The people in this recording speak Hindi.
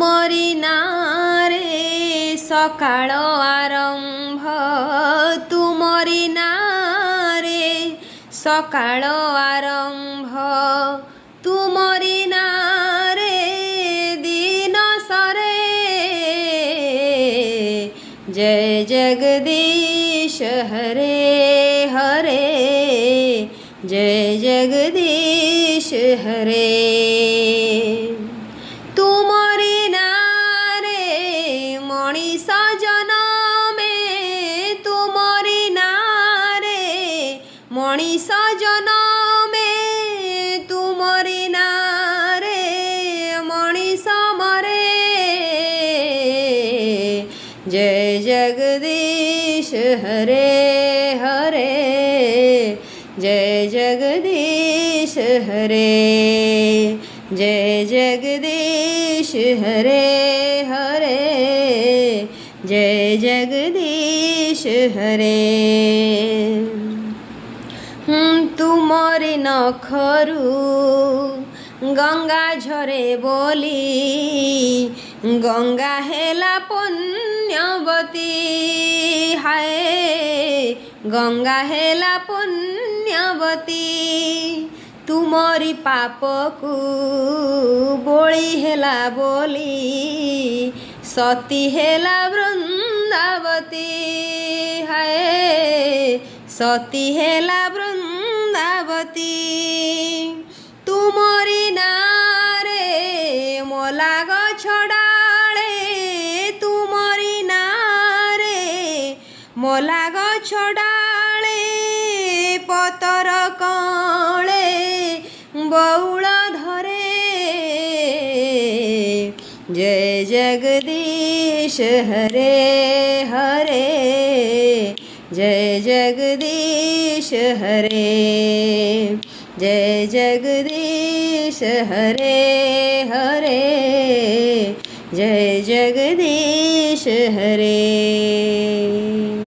तुमरी नारे सकाळ आरंभ तुमरी नारे सकाळ आरंभ तुमरी नारे दिन सरे जय जगदीश हरे हरे जय जगदीश हरे तुमरी नारे मणिष जनमे तुमरी नारे मणिष जनमे तुमरी नारे मणिष मरे जय जगदीश हरे हरे जय जगदीश हरे जय जगदीश हरे हरे जय जगदीश हरे तुमरी नखरु गंगा झरे बोली गंगा हेला पुण्यवती हाय गंगा हेला पुण्यवती तुमरी पापकु बोली हेला बोली सती हेला वृंदावती हाय सती हेला वृंदावती तुमरी नारे मोला गछडाळे तुमरी नारे मोला गछडाळे पतर कळे बौल धरे जय जगदीश हरे हरे जय जगदीश हरे जय जगदीश हरे हरे जय जगदीश हरे